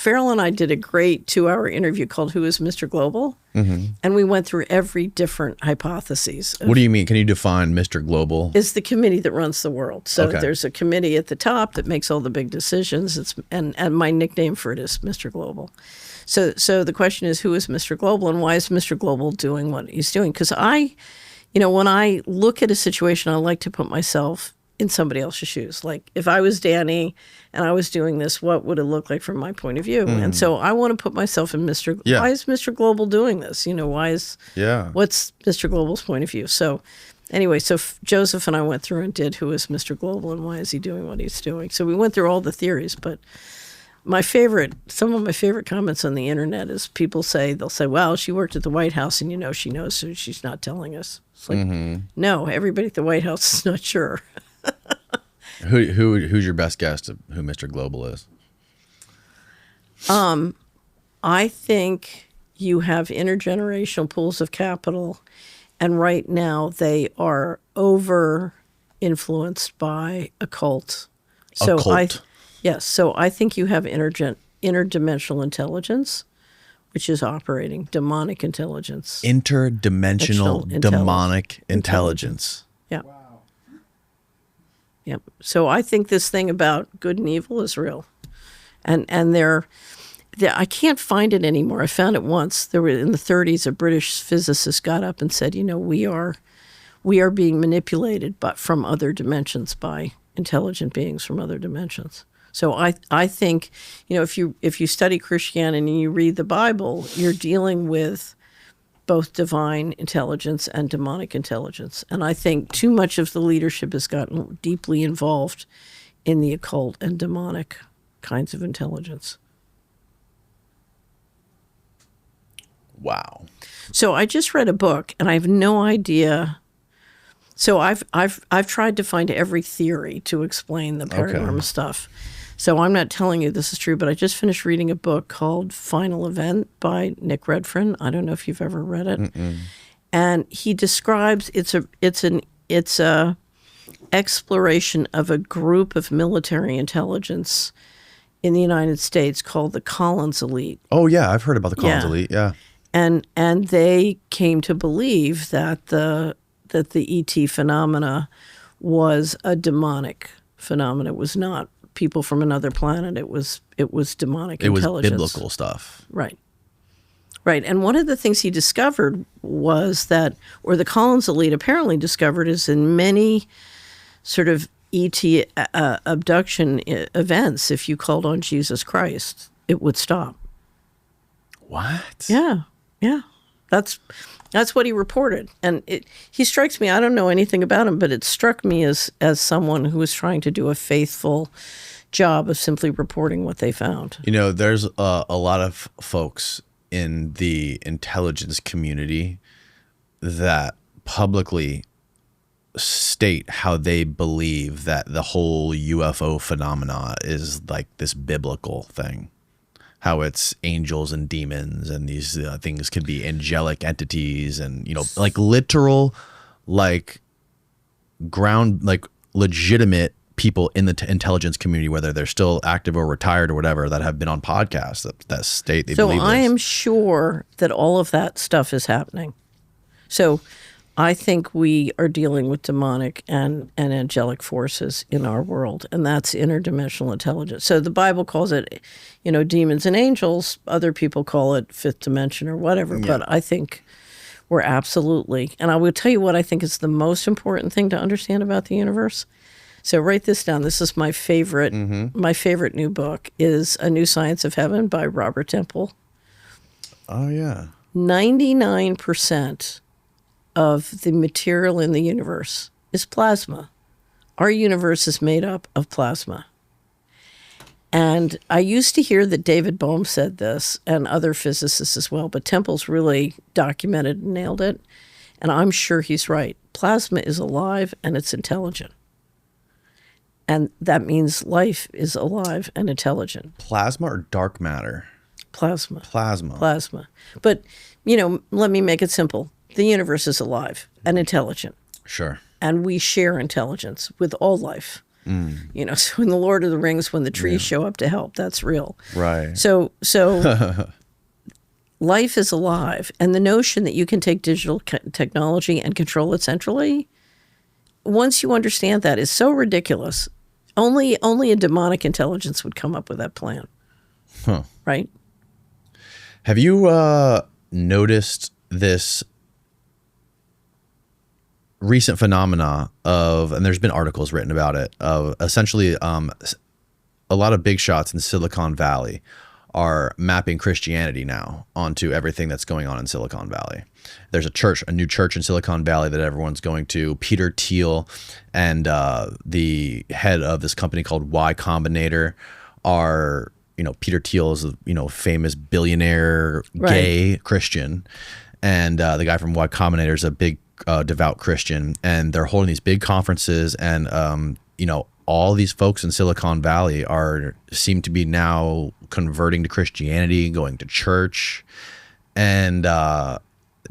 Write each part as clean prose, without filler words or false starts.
Farrell and I did a great 2-hour interview called Who is Mr. Global? And we went through every different hypotheses. What do you mean? Can you define Mr. Global? It's the committee that runs the world. So Okay. there's a committee at the top that makes all the big decisions. And my nickname for it is Mr. Global. So the question is, who is Mr. Global and why is Mr. Global doing what he's doing? Because when I look at a situation, I like to put myself in somebody else's shoes. Like if I was Danny and I was doing this, what would it look like from my point of view? And so I want to put myself in Yeah. why is Mr. Global doing this? What's Mr. Global's point of view? So anyway, Joseph and I went through and did Who is Mr. Global and why is he doing what he's doing? So we went through all the theories, but some of my favorite comments on the internet is they'll say, well, she worked at the White House and she knows, so she's not telling us. It's like, no, everybody at the White House is not sure. Who's your best guess of who Mr. Global is? I think you have intergenerational pools of capital, and right now they are over influenced by a cult. So So I think you have interdimensional intelligence, which is operating demonic intelligence. Interdimensional demonic intelligence. Yeah. Yep. So I think this thing about good and evil is real, and I can't find it anymore. I found it once. There were in the 1930s, a British physicist got up and said, we are being manipulated, but from other dimensions by intelligent beings from other dimensions. So I think if you study Christianity and you read the Bible, you're dealing with both divine intelligence and demonic intelligence. And I think too much of the leadership has gotten deeply involved in the occult and demonic kinds of intelligence. Wow. So I just read a book and I have no idea. So I've tried to find every theory to explain the paranormal stuff. So I'm not telling you this is true, but I just finished reading a book called Final Event by Nick Redfern. I don't know if you've ever read it. And he describes it's a exploration of a group of military intelligence in the United States called the Collins Elite. Oh yeah, I've heard about the Collins Elite. Yeah. And they came to believe that the ET phenomena was a demonic phenomena. It was not people from another planet. It was demonic intelligence. It was biblical stuff. Right. And one of the things he discovered was that, or the Collins Elite apparently discovered, is in many sort of ET abduction events, if you called on Jesus Christ, it would stop. What? Yeah. That's what he reported. And he strikes me, I don't know anything about him, but it struck me as someone who was trying to do a faithful job of simply reporting what they found. There's a lot of folks in the intelligence community that publicly state how they believe that the whole UFO phenomena is like this biblical thing. How it's angels and demons and these things can be angelic entities and, like literal, like ground, like legitimate people in the intelligence community, whether they're still active or retired or whatever, that have been on podcasts that state they believe this. So I am sure that all of that stuff is happening. So I think we are dealing with demonic and angelic forces in our world, and that's interdimensional intelligence. So the Bible calls it, demons and angels. Other people call it fifth dimension or whatever, but I think we're absolutely, and I will tell you what I think is the most important thing to understand about the universe. So write this down. This is my favorite. My favorite new book is A New Science of Heaven by Robert Temple. Oh, yeah. 99% of the material in the universe is plasma. Our universe is made up of plasma. And I used to hear that David Bohm said this, and other physicists as well, but Temple's really documented and nailed it. And I'm sure he's right. Plasma is alive and it's intelligent. And that means life is alive and intelligent. Plasma or dark matter? Plasma. Plasma. But, let me make it simple. The universe is alive and intelligent. Sure. And we share intelligence with all life. You know, so in the Lord of the Rings, when the trees show up to help, that's real. Right. So life is alive, and the notion that you can take digital technology and control it centrally, once you understand that, is so ridiculous. Only a demonic intelligence would come up with that plan. Huh. Right? Have you noticed this recent phenomena of, and there's been articles written about it, of essentially a lot of big shots in Silicon Valley are mapping Christianity now onto everything that's going on in Silicon Valley. There's a new church in Silicon Valley that everyone's going to. Peter Thiel and the head of this company called Y Combinator are, Peter Thiel is a famous billionaire gay Christian, and the guy from Y Combinator is a big devout Christian, and they're holding these big conferences, and all these folks in Silicon Valley seem to be now converting to Christianity, going to church, and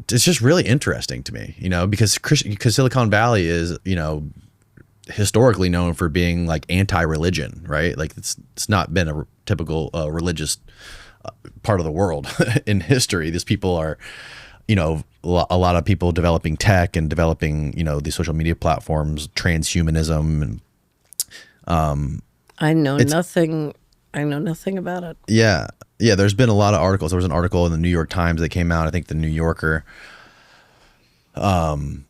it's just really interesting to me, because Silicon Valley is, historically known for being like anti-religion, right? Like it's not been a typical religious part of the world in history. These people are, a lot of people developing tech and developing, these social media platforms, transhumanism, and I know nothing about it. Yeah. There's been a lot of articles. There was an article in the New York Times that came out, I think the New Yorker. And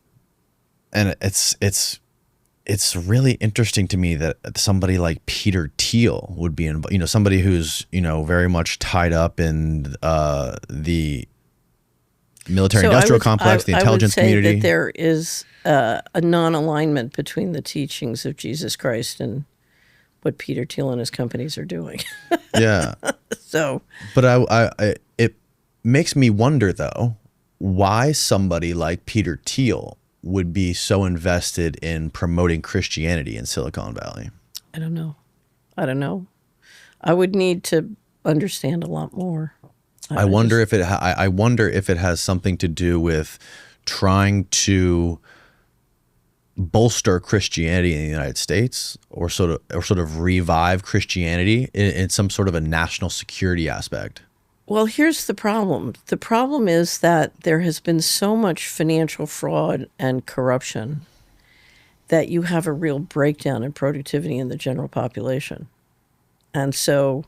it's really interesting to me that somebody like Peter Thiel would be somebody who's, very much tied up in the military industrial complex, the intelligence I would say community. that there is a non-alignment between the teachings of Jesus Christ and what Peter Thiel and his companies are doing. Yeah. So, but I it makes me wonder though, why somebody like Peter Thiel would be so invested in promoting Christianity in Silicon Valley. I don't know. I would need to understand a lot more. I wonder if it has something to do with trying to bolster Christianity in the United States, or sort of revive Christianity in some sort of a national security aspect. Well, here's the problem. The problem is that there has been so much financial fraud and corruption that you have a real breakdown in productivity in the general population. And so,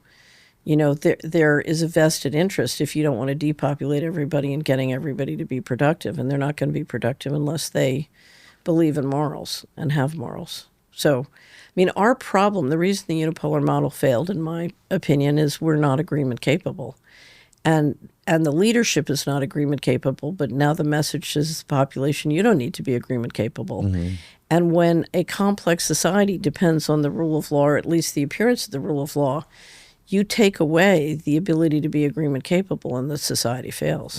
there is a vested interest, if you don't want to depopulate everybody, in getting everybody to be productive. And they're not going to be productive unless they believe in morals and have morals. So, our problem, the reason the unipolar model failed, in my opinion, is we're not agreement capable. And the leadership is not agreement capable, but now the message is the population, you don't need to be agreement capable. Mm-hmm. And when a complex society depends on the rule of law, or at least the appearance of the rule of law, you take away the ability to be agreement capable, and the society fails.